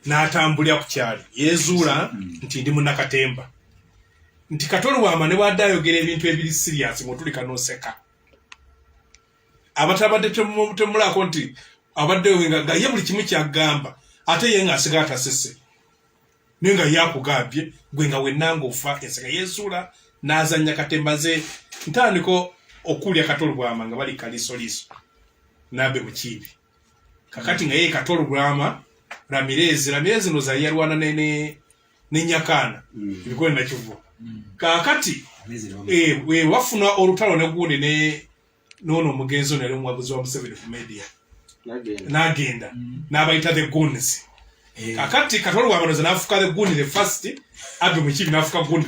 n'atambulira ku kyali yezuula nti ndi munnakatemba nti Kato LUBWAMA ne bwadde ayogera ebintu ebiri serious ng'otulika n'oseka abatabadde temulako nti abaddeyo nga ye buli kimu kyagamba ate ye ng'asigala atasese naye nga yakugambye gwe nga wenna ng'ofa enseka yezuula n'azannya katemba ze ntandiko okulya Kato LUBWAMA nga bali kalisoliso n'abe mukiibi kakati nga ye Kato LUBWAMA Ramirez noza yarwana ne Nyakana ibikwe na Kivu kakati wafuna olutalo ne gundi ne nono mugenzo ne mwabuzi wa Museveni ku media nagenda n'abayita the goons kakati Kato LUBWAMA noza nafuka the goon the first abe mukibi nafuka goon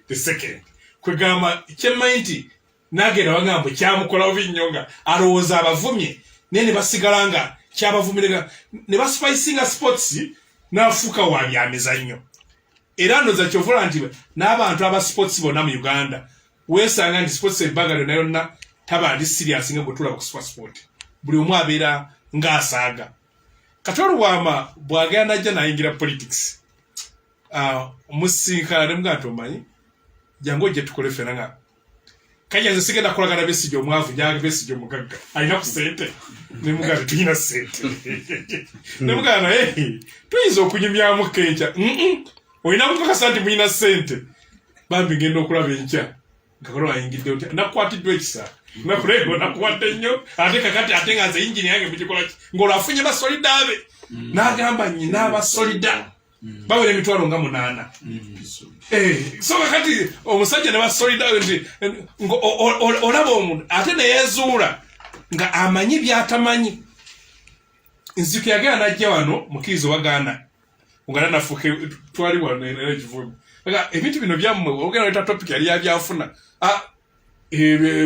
the second kwegamba kyemainti nagenda wagambo kyamukola obinyonga alowooza abavumye nene basigalanga kyabavumirega ne baspicinga sports n'afuka wa byamizannyo era ndoza kyovula nti n'abantu aba sports bonna mu Uganda weesanga nti sports ebagalo nayo na taba ndi serious nga gutula ku sport buli omu abeera ng'asaaga Kato LUBWAMA bwagenda ajja nayingira politics omusinkana ne mugato manyi jango je tukole fena nga kajja sigenda kulagana BESIGYE omwavu nyaga BESIGYE omugagga alina ku sente ne mugato tulina sente ne mugana tuyiza okunyumyamu kencha oyina kutoka santi mwina sente bambi ngendo okulaba encha ngakolo ayingidde oti nakwatiddwa ekisa nakulego nakwate nnyo ate kakati ate nga nze engine yange mukikola ngolo afunye basolida abe n'agamba nyina abasolida bawere emitwalo nga 8 so kakati omusajja ne basolida nti olaba omuntu ate ne yezuula nga amanyi byatamanyi nziku yagenda najja wano mukizo wagaana ungana nafuke twali wano era kivumi ebintu bino byammwe ogenda leta topic yali yabyafuna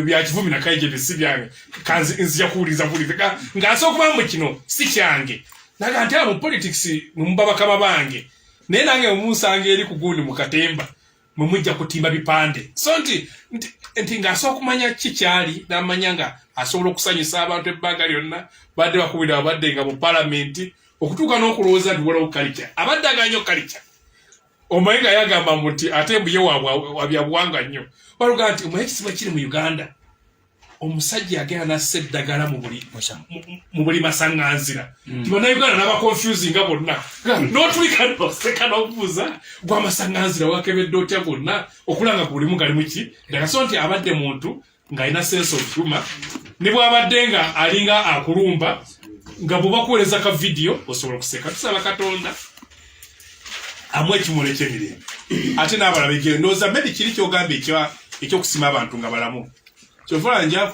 bya kivumi na KAIJA BESIGYE kanzi nzija kuwuliza ng'asookuba mu kino si kyange naga nti mu politics mubabakama bange naye nange omunsanga eri ku gundi mu katemba mwe mujja kutimba bipande so nti ng'asooka okumanya kikyali n'amanya nga asobola okusanyusa abantu ebbanga lyonna badde bakubira abadde nga mu palamenti okutuuka n'okulowooza nti waliwo kalica abadde aganya kalica omanyi nga yagamba nti ate mbuye wabyabuwanga nnyo baluga nti omanyi ekisiba kiri mu Uganda omusajja yagenda nassa eddagala mu buli masaŋŋanzira ti bannayuganda n'abaconfusinga bonna n'otulika noseka n'obuuza gw'amasaŋŋanzira wakebedde otya gonna okulanga ku bulimu galimu ki ndagaso nti abadde muntu ng'alina sense of humor ne bw'abadde nga alinga akulumba nga bw'obakuweereza ka vidiyo osobola okuseka tusaba Katonda amu ekimuli eky'emirembe ate n'abalala ndowooza maybe kiri kyogamba ekyokusima abantu nga balamu kyovula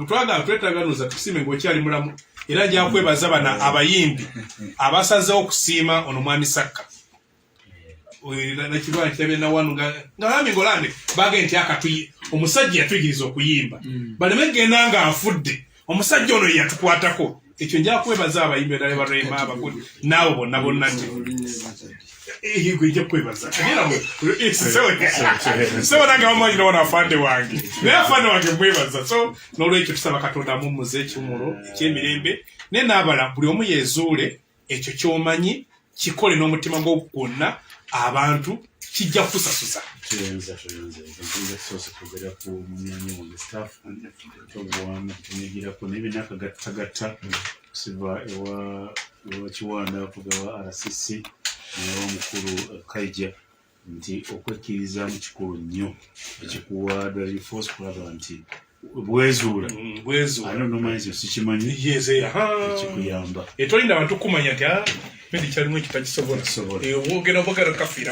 twagala twetaganuza tusime ng'okyali mulamu era nja kwebaza bana abayimbi abasazeewo okusiima ono mwami Sakka nakibala kitabe na wanu nga bami ngolande bage nti akatuyi omusajja yatuyigiriza okuyimba baleme genda nga afudde omusajja ono yatukwatako ekyo nja kwebaza abayimbi dale barema abakulu naawe bonna nti gwe kwebaza sewe nanga wamanyi nawana afande wange naye afande wange mwebaza so n'olwekyo tusaba Katonda mumuze ekimuro ekyemirembe naye n'abala buli omu yeezuule ekyo ky'omanyi kikole n'omutima gw'okugonna abantu kijja kusasuza tuyenza sose kugera ku munyanyi mu staff LUBWAMA tunegira ko n'ebinakagattagatta kusiba ewa Kiwanda kugawa RCC n'omukulu KAIJA nti okwekkiriza mu kikulu nnyo ekikuwa dali force kulaba nti bwezuula ano nomanyi sikimanyi ekikuyamba etolinda abantu kumanya nti mendi kyalimu ekitakisobola wogera kafiira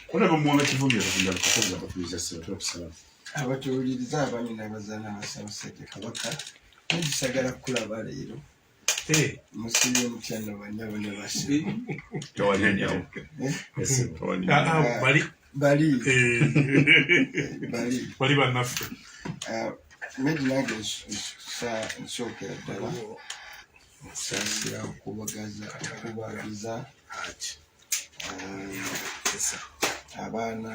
kuna bamuwanga kivumira bakunda kukoza bakuliza sente okusala abatuuliriza abanyu n'abazaana abasabasajja Kabaka negisagala kulaba leero musiri omukyano banyabo ne basi tawanyanyawo bali bannaffe meedi nange nsookera ddala saasira okubagiza abaana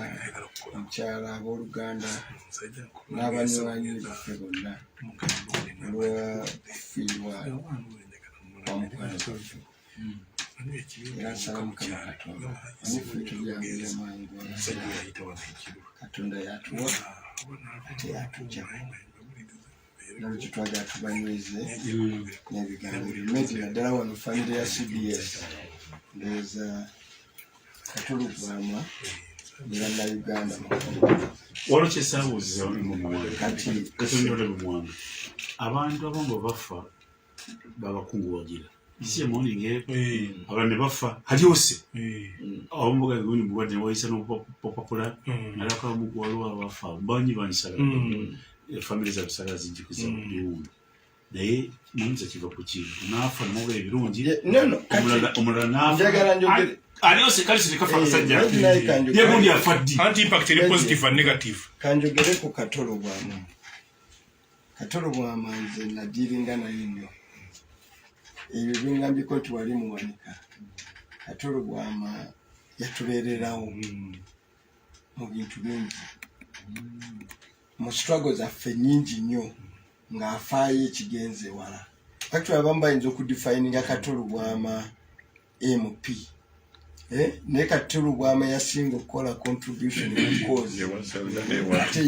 omukyala abooluganda n'abanywanyi baffe bonna olwafiirwa era nsaba Mukama Katonda anifu tubyanguye mangu Katonda yatuwa ate yatujjamu nolwekyo twagala tubanyweze n'ebigambo ebimezi naddala wano famire ya CBS ndowooza katolugwama era Uganda waliwo kyesaabuuziza mu muwanga kati katondole mu muwanga abantu abamu bafa babakunguwagira isi emoni ngeko abantu ne bafa halyose abamu bagandi bulwadde ne wayisa n'obupapula nalakamu waliwo abafa bangi banisala famire zabisala zinjikiza mu biwundu naye muyinza kiva ku kintu naafa namuba ebirungi omulala njagala njogere aliose kalisi likafa kasajja yegundi afaddi anti impact eri positive and negative kanjogere ku katolobwama nze nagiringa naye nnyo ebyo bingambiko nti wali muwanika katolobwama yatubeererawo mu bintu bingi mu struggle zaffe nnyingi nnyo ng'afaayo ekigenze wala actually abamu bayinza okudefininga katolobwama MP naye katolobwama yasinga okukola contribution mukozi ate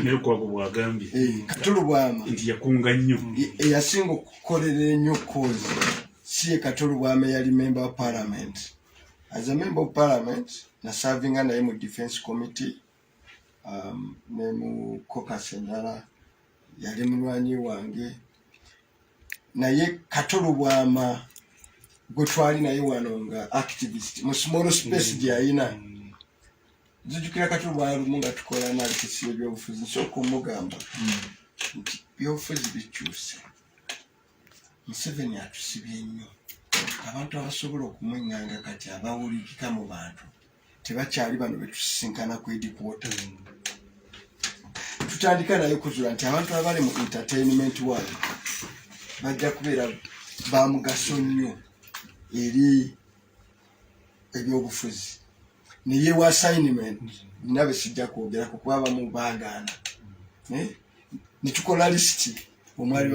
nekwabo bwagambye katolobwama nti yakunga nnyo eyasinga okukolerera ennyo kozi si ye katolobwama yali member of parliament as a member of parliament nasavinga naye mu defense committee ne mu caucus endala yali munywanyi wange naye katolobwama gwe twali naye wano nga activist mu small space gyayina nzijukira katolobwama lumu nga tukola analysis y'ebyobufuzi nsooka omugamba nti byobufuzi bikyuse Museveni atusibye nnyo abantu abasobola okumwenganga kati abawulikika mu bantu tebakyali bano betusisinkana ku edikwota tutandika naye kuzula nti abantu abali mu entertainment world bajja kubeera bamugaso nnyo eri ebyobufuzi naye wa assignment nina besijja kwogerako kuba abamu baagaana netukola lisiti omwali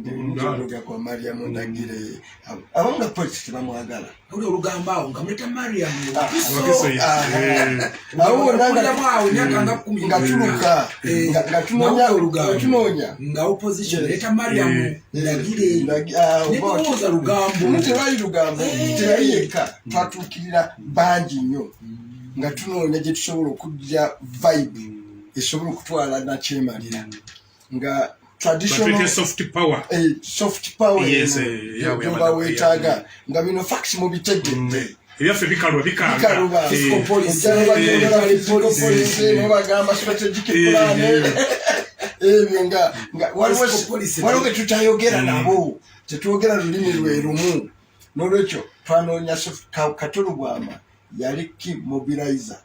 bamujoga kwa Mariam Ndagire abamu nga polisi tebamwagala uli olugamba awo nga mweta Mariam awo nga tunoonya nga opposition leta Mariam Ndagire nebooza lugambo tewali lugambo tewali yekka twatuukirira bangi nnyo nga tunoonya gye tusobola okujja vibe esobola okutwala nakyemalira nga traditional soft power yes wetaaga nga bino facts mu bitegedde ebyaffe bikaluba fiscal policy bagamba strategic plan ebyo nga waliwo ge tutayogera nabo tetwogera lulimi lwe lumu n'olwekyo twanoonya katolobwama yali key mobilizer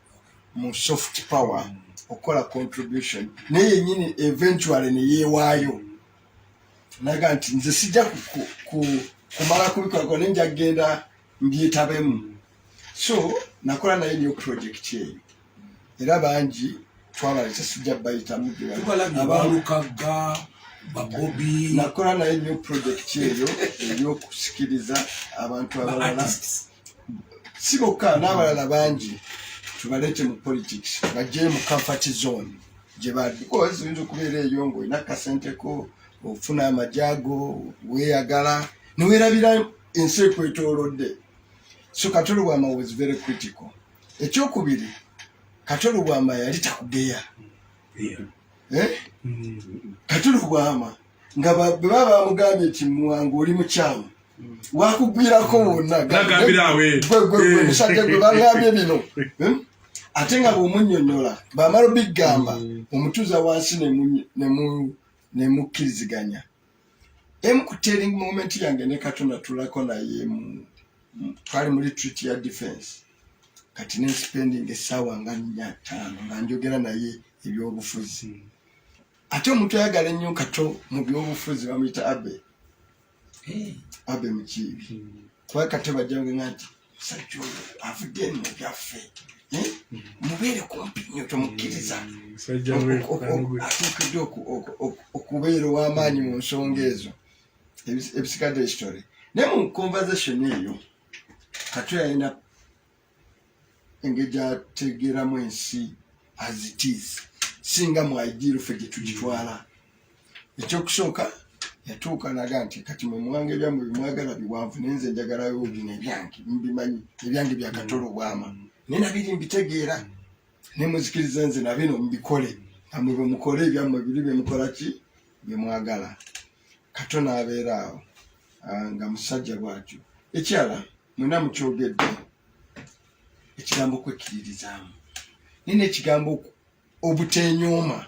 mu soft power okola contribution naye yennyini eventually neyeewaayo naga nti nze sijja kumala kubikolako naye nja kugenda mbyetabemu so nakola naye new project eyo era bangi twabalesa sijja bayitamu abalukaga babobi nakola naye new project eyo ey'okusikiriza abantu abalala si bokka n'abalala bangi tubalete mu politics bajje mu comfort zone gye bali because oyinza okubeera eyo ng'olina kasenteko ofuna amajago weeyagala neweerabira ensi ekwetoolodde so katolobwama was very critical ekyokubiri katolobwama yali takugeya katolobwama nga bwe baba bamugambye nti muwanga oli mukyamu wakugwirako wonna musajja gwe bagambye bino ate nga bw'omunnyonnyola bamala obigamba omutuuza wansi nemukkiriziganya emukutering moment yange ne Katonda tulako naye twali muri treat ya defense kati ne spending essaawa nga 5 nga njogera naye ebyobufuzi ate omuntu ayagala ennyo kato mu byobufuzi bamuyita abe mukiibi kuba kate bajjange nga nti musajja oyo avudde eno mu byaffe mubeere kumpi nnyo tomukkiriza atuukidde okubeera ow'amaanyi mu nsonga ezo ebisigadde history naye mu conversation eyo KATO yalina engeri gyategeeramu ensi as it is singa mu ideal ffe gye tugitwala. Ekyokusooka yatuuka naga nti kati mwe muwange ebyammwe bimwagala biwanvu naye nze njagalayo bino ebyange mbimanyi ebyange bya KATO LUBWAMA naye nabiri mbitegeera ne muzikiriza nze na bino mbikole amwe bwe mukole ebyammwe biri bye mukola ki bye mwagala. KATO n'abeera awo nga musajja bw'atyo. Ekyala mwena mukyogedde ekigambo kwekkiririzaamu naye n'ekigambo obutenyooma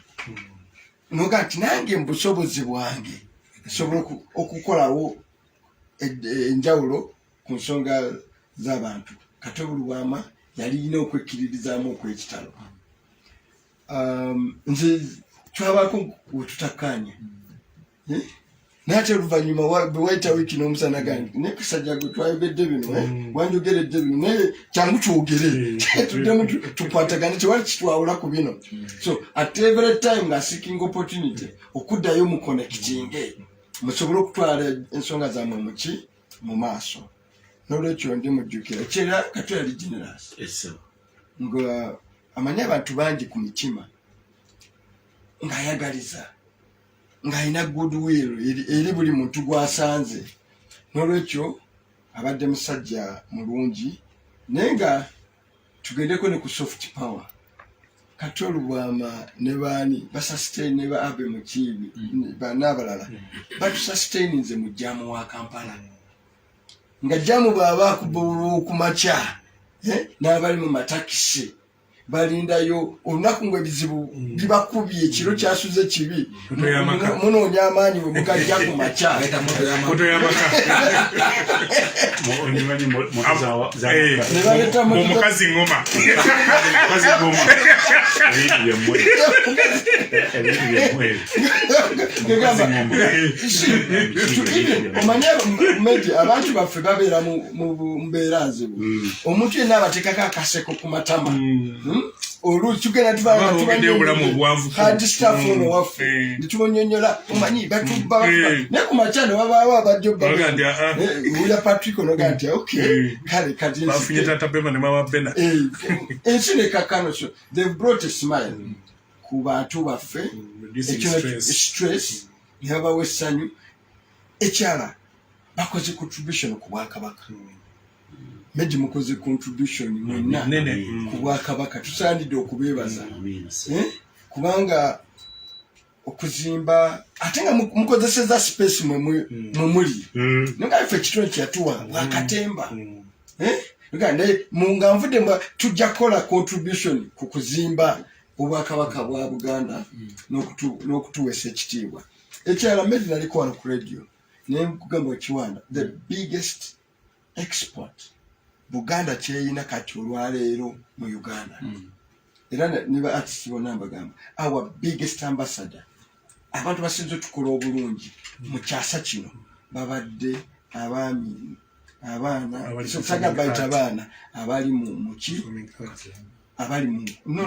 noga nti nange mu busobozi bwange nsobola okukolawo enjawulo ku nsonga z'abantu. KATO LUBWAMA yalina okwekkiririzaamu okw'ekitalo. Nze twabaako wetutakkaanya nate oluvannyuma bwe wayitawo kino omusana gange naye kasajja gwe twayogedde bino wanjogeredde bino naye kyangu twogere tuddemu tukwatagane tewali kitwawula ku bino. So at every time nga seeking opportunity okuddayo mu connectinge musobole okutwala ensonga zammwe muki mu maaso. N'olwekyo ndi mujjukira ekyera KATO yali generous nga amanyi abantu bangi ku mitima ng'ayagaliza ng'alina goodwill eri buli muntu gw'asanze. N'olwekyo abadde musajja mulungi naye nga tugendeko ne ku soft power. KATO LUBWAMA ne baani basustain ne ba Abe Mukiibi n'abalala batusustaininze mu jjaamu wa Kampala nga jjaamu bw'aba ku makya n'abali mu matakisi balindayo olunaku ng'ebizibu bibakubye ekiro kyasuze kibi munoonya amaanyi bwe mugajja ku makya omukazi ngoma omanye medi abantu baffe babeera mu mbeera nzibu. Omuntu yenna abateekako akaseko ku matama olutugenda tubaaadistaffe ono waffe netubonyonyola omanyi batubba naye ku makya ne wabaawo abajja obbaulya Patrick onoga nti kale kati ensi nekakano so they've brought a smile ku bantu baffe stress ne babawo essanyu. Ekyala bakoze contribution ku Bwakabaka meji mukoze contribution mwenna ku Bwakabaka tusaanidde okubeebaza kubanga okuzimba ate nga mukozeseza space mwe muli nga ife ekitonde kyatuwa Bwakatemba nga nvudde tujja kukola contribution ku kuzimba Obwakabaka bwa Buganda n'okutuweesa ekitiibwa. Ekyala meji naliko wano ku radio naye nkugamba Kiwanda the biggest export Buganda kyeyina kati olwaleero mu Uganda era niba artist bonna mbagamba our biggest ambassador abantu basinze tukola obulungi mu kyasa kino babadde abaami abaana sosaga bayita abaana abali mu ki abali mu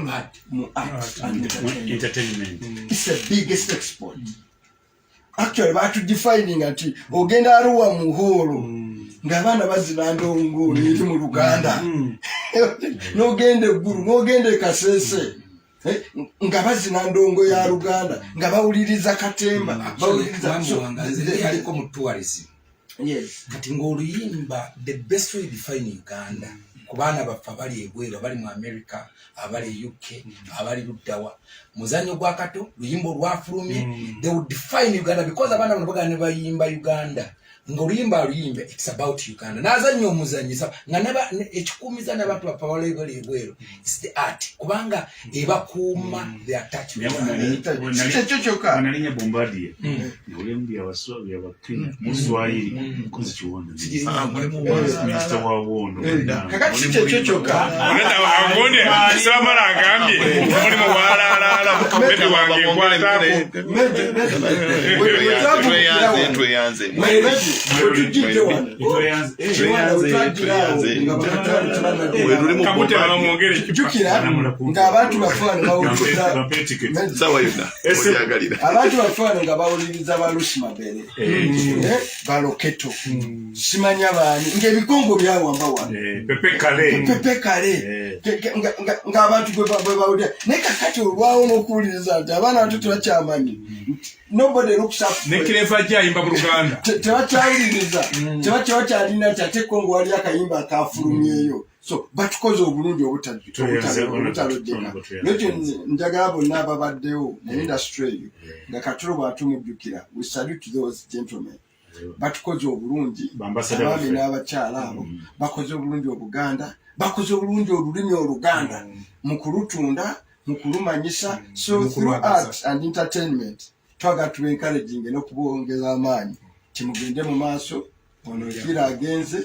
art and entertainment. It's the biggest export. Actually batu defining ati ogenda Arua mu holo ng'abaana bazina ndongo eri mu Luganda n'ogende Ggulu n'ogende Kasese nga bazina ndongo ya Luganda nga bawuliriza Katemba bawuliriza aliko mu tourism. Yes, kati ng'oluyimba the best way define Uganda ku baana baffe abali ebweru abali mu America abali UK abali luddawa muzanyo gwa KATO luyimbo lwafulumye they would define Uganda because abaana bano bagana ne bayimba Uganda ng'oluyimba luyimbe it's about Uganda n'azanyo omuzanyisa nga naba ekikuumiza n'abantu baffe abali ebweru it's the art kubanga ebakuuma the attachment kyokka nalinya Bombardier ng'olyembi abasobi abakina mu Swahili kozi Kiwanda Mr. Wawondo kakati kyokka agonde sabamala agambye mulimu walalaala mukabeta wange nkwatako tweyanze ng'abantu bafaana nga bawuliriza balusi mabere baloketo simanya baani ng'ebikongo byawamba wano pepe kale ng'abantu bwe bawulira naye kakati olwawo n'okuwuliriza nti abaana bato tebakyamanyi nobody looks up nekireva jayimba mu Luganda tebakyawuliriza tebakyalina nti ate Kongo wali akayimba akafulumyeyo so batukoze obulungi obutalojjeka nekyo njagala bonna ababaddewo mu industry eyo nga Katulo bw'atumujjukira we salute those gentlemen batukoze obulungi abaami n'abakyala abo bakoze obulungi Obuganda bakoze obulungi olulimi Oluganda mu kulutunda mu kulumanyisa so through art and entertainment twagala tuba encouraging n'okubongeza amaanyi timugende mu maaso ono kira agenze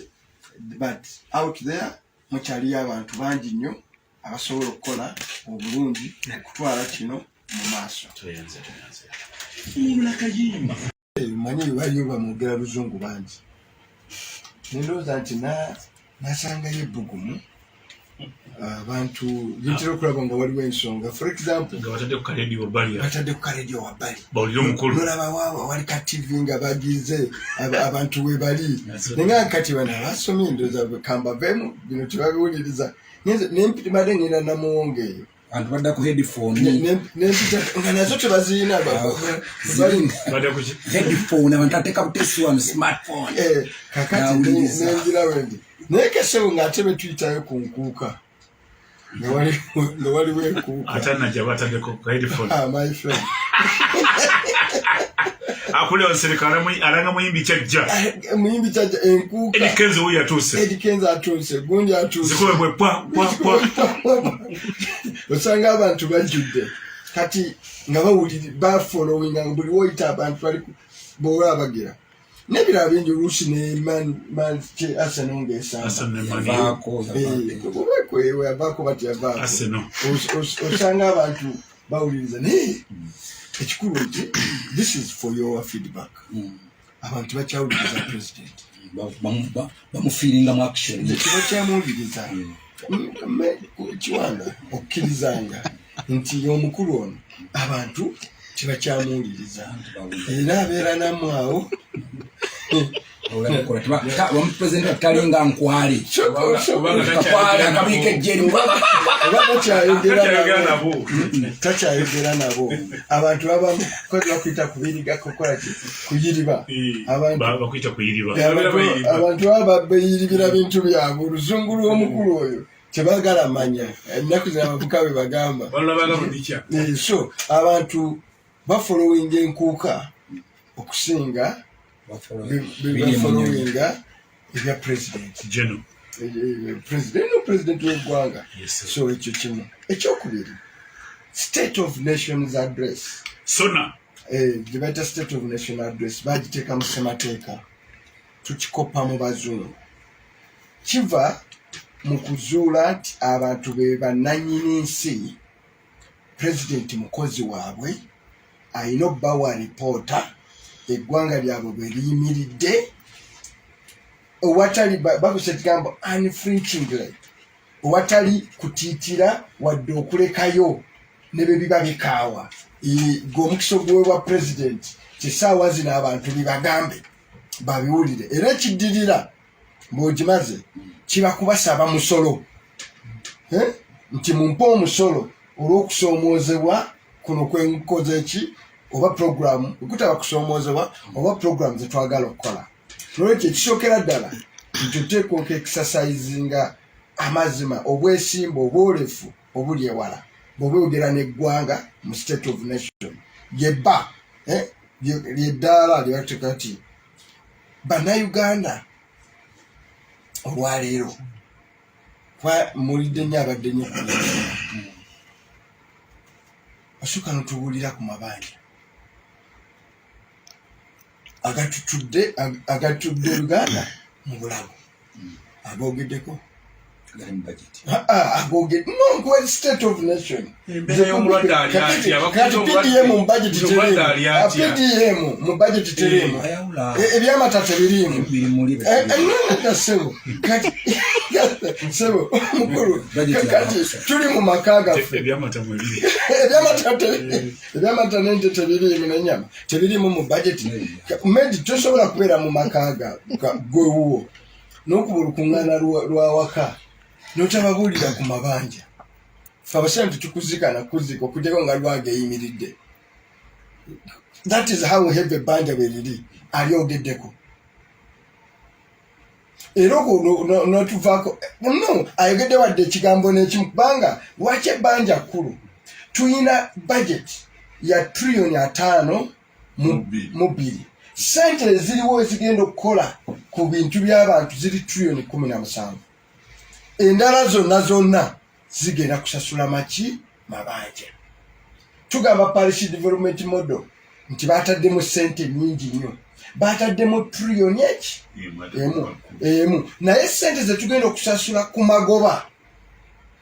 but out there mukyaliyo abantu bangi nnyo abasobola okukola obulungi okutwala kino mu maaso manyi waliyo bamwogera Luzungu bangi nendowooza nti nasangayo ebbugumu abantu bitera okulaba nga waliwo ensonga for example nga batadde ku kaleediyo wabbali bawulire omukulu nolaba wali ka TV nga bagize abantu we bali nenga kati bano abasomye endowooza kambavemu bino tebabiwuliriza nempitibadde ngenda namuwongeeyo abantu badda ku headphone nempita nga nazo tebaziina headphone abantu ateeka butesi wano smartphone kakati nenjira wendi naye kesebo ng'ate betuyitayo ku nkuuka nga waliwo enkuuka ate najja bataddeko ku headphone my friend akulewa serikali alanga muyimbi kyajja enkuuka edikenze wuyo yatuuse atuuse gundi atuuse zikubebwe pwa osanga abantu bajjudde kati nga bafollowinga buli woyita abantu bali bowula bagira nebiraba bingi oluusi nemanke Arsenal ng'esangayavaako bati yavaako osanga abantu bawuliriza naye ekikulu nti this is for your feedback abantu bakyawuliriza president bamufiiringamu action tebakyamuwuliriza kiwanda okkirizanga nti omukulu ono abantu tebakyamuwuliriza era abeera namu awo wamupulezidenti atalinga nkwale akabiika ejjeri takyayogera nabo abantu abamu bakuyita kuyiriba abantu aba beyiribira bintu byabwe oluzungu lw'omukulu oyo tebagala manya ennaku zina abavuka be bagamba so abantu bafollowinga enkuuka okusinga bafollowinga ebya president w'eggwanga so ekyo kimu ekyokubiri state of nations address gye bayita state of nation address bagiteeka mu ssemateeka tukikopa mu bazungu kiva mu kuzuula nti abantu be bannannyini nsi president mukozi waabwe ayina obbawa alipoota eggwanga lyabwe bwe liyimiridde owatali bakusa ekigambo unflinchingly owatali kutiitira wadde okulekayo ne bwe biba bikaawa ng'omukisa oguweebwa president kisaawa zino abantu bibagambe babiwulire era ekiddirira ng'ogimaze kiba kubasaba musolo nti mumpe omusolo olw'okusoomoozebwa kuno kwenkoze ki oba program okutaba kusoomoozebwa oba program zetwagala okukola nolwekyo ekisookera ddala nti oteekwa exercisinga amazima obwesimba obwolefu obuli ewala bw'obeogera n'eggwanga mu state of nation lyebba lyeddaala lyebateeka nti bannayuganda olwaleero mulidde nnyo abadde nnyo osooka notubuulira ku mabanja agatutudde Uganda mu bulago aboogeddeko agoge no kwa state of nation embeera y'omulwadde ali atya kati PDM mu budget PDM mu budget teremo ebyamata tebirimu sebo kati sebo mukuru kati tuli mu makaga ebyamata nente tebirimu n'enyama tebirimu mu budget medi tosobola kubeera mu makaga gwewo n'okubulukungana lwa waka notababulira ku mabanja fe abasente tukuzikana kuziko kujeko nga lwage yimiridde. That is how we have a banja bweriri alyogeddeko era no tuvako no ayogedde wadde ekigambo n'ekimu kubanga lwaki ebbanja kkulu tuyina budget ya $5 trillion sente ziriwo ezigenda okukola ku bintu by'abantu ziri $17 trillion. Endala zonna zigenda kusasula maki mabanja. Tugamba parish development model nti bataddemu sente nyingi nnyo, bataddemu trillion emu naye sente zetugenda okusasula ku magoba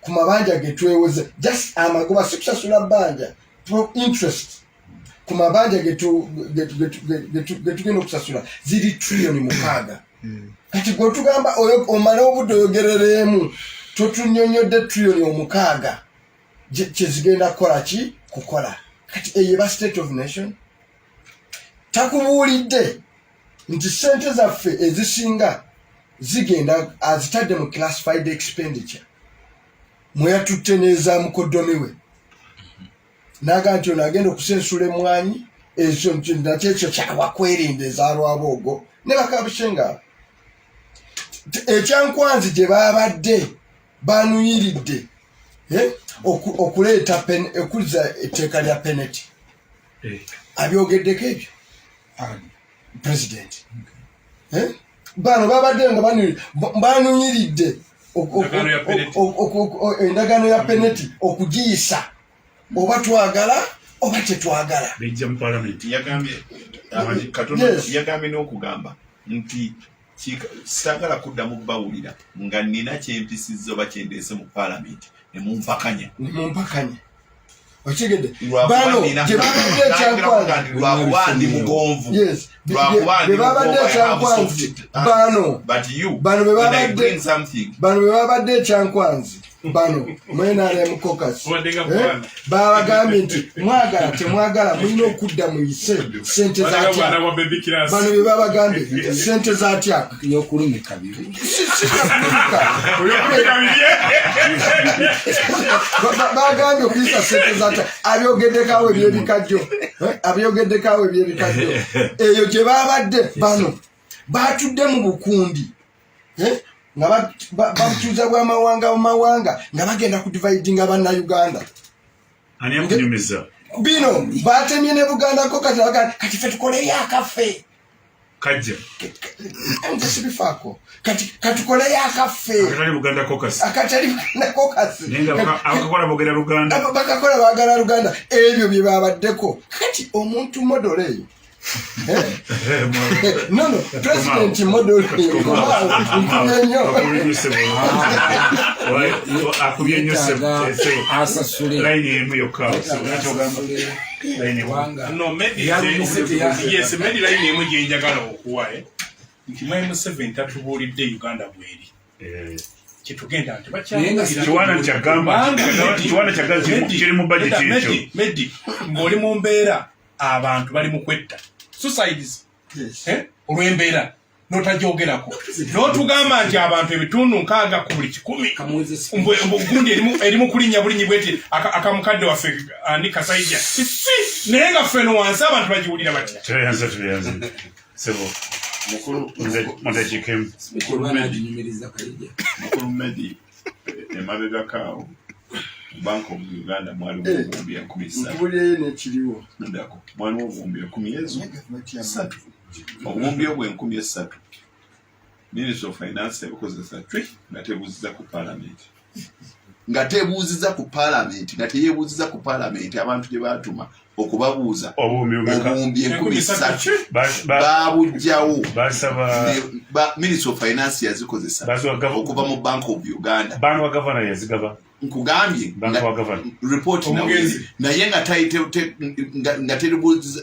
ku mabanja getwewoze just amagoba si kusasula banja interest ku mabanja getugenda okusasula ziri $6 trillion. Kati gwe tugamba omala obudde oyogereremu totunyonyodde $6 trillion kyezigenda kukola ki kukola. Kati eyeba state of nation takubuulidde nti sente zaffe ezisinga zigenda azitadde mu classified expenditure mweyatutte neza mukoddomi we naga nti ono agenda okusensula emmwanyi ekyo nakyo ekyo kyawakwerinda ezalwaboogo ne bakabushenga ekyankwanzi gye babadde banuyiridde okuleeta okuzza etteeka lya penalty abyogeddeko ebyo president bano babadde nga banuyiridde endagaano ya penalty okugiyisa oba twagala oba tetwagala bijja mu parliament yagambye n'okugamba nti sagala kuddamu kubawulira nga nina kyempisizza oba kyendeese mu parliament nemumpakanya okigedde bano gye babadde ekyankwanzi lwakuba ndi mugonvu bwe babadde ekyankwanzi bano bwe babadde ekyankwanzi bano mwena mu caucus babagambye nti mwagala temwagala mulina okudda muyise sente zatyaka bano bye babagambye sente zatyaka yokulumika bibi bagambye okuyisa sente zatyaka abyogeddekawo ebyebikajjo eyo gye babadde bano batudde mu bukundi nga babutuuza bw'amawanga mu mawanga nga bagenda ku dividinga bannauganda ani yakunyumiza bino batemye ne bugandako kati fe tukoleyo akaffe kajja nze sibifaako kati katukoleyo akaffe akatali buganda kokasi akatali buganda kokasi akakola bogera luganda bakakola baagala luganda ebyo bye babaddeko kati omuntu modolo eyo no president model akubye nnyo asasule line emu yokka medi line emu gyenjagala okuwa nti mwai Museveni tatubuulidde Uganda bweri kitugenda nti kiwana kyagamba kiri mu budget ekyo medi ng'oli mu mbeera abantu bali mu kwetta suicides olw'embeera notajoogerako n'otugamba nti abantu ebitundu 6 ku buli 100 gundi erimu kulinnya bulinyi bweti akamukadde waffe ani KAIJZA naye nga ffeno wansi abantu bagiwulira batya tuyanza sebo mukulu mundekikemu mukulu medi emabega kaawo Bank of Uganda mwalimu obuwumbi 13 ndako mwalimu obuwumbi 13 obuwumbi obwe 13 Ministry of Finance ebukozesa twi nga tebuziza ku parliament nga tebuuziza ku parliament nga teyebuuziza ku parliament abantu gye batuma okubabuuza obuwumbi 13 babujjawo Ministry of Finance yazikozesa okuva mu Bank of Uganda nkugambye report naye nga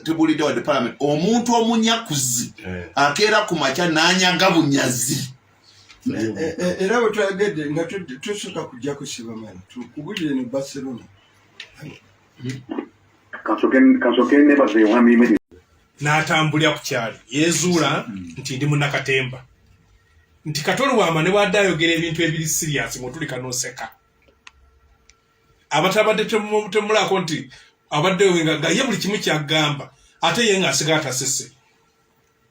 tebulidde wadde parliament omuntu omunyakuzi akeera ku makya n'anyaga bunyazi era bwe twayogedde nga tusooka kujja kusibamana tukubulire ne Barcelona n'atambulira ku kyali yeezuula nti ndi munnakatemba nti Katolwama ne bwadde ayogera ebintu ebiri serious ng'otulika n'oseka abatabadde temulako nti abaddeyo nga ye buli kimu kyagamba ate ye ng'asigala atasese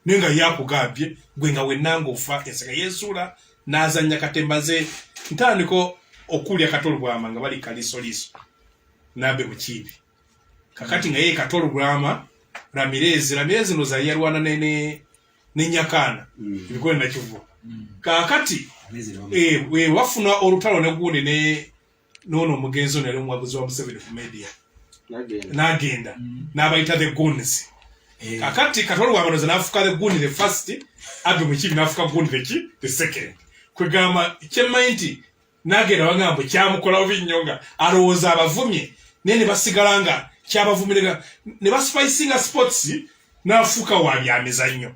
naye nga yakugambye gwe nga wenna ng'ofa enseka yeezuula n'azannya katemba ze ntandiko okulya Katolwama nga bali kalisoliso n'abe mukiibi kakati nga ye Katolwama Ramirez noza yalwana ne Nyakana ebikole nakivu kakati wafuna olutalo ne gundi ne nono omugenzo nali omwabuzi wa Museveni ku media n'agenda n'abayita the Goons kakati Katolwama noza n'afuka the Goon the first abe mukibi n'afuka Goon the second kwegamba kyemmanyi nti n'agenda bagamba kyamukolawo binnyonga alowooza abavumye naye ne basigala nga kyabavumirira ne baspicinga sports n'afuuka wa byamizannyo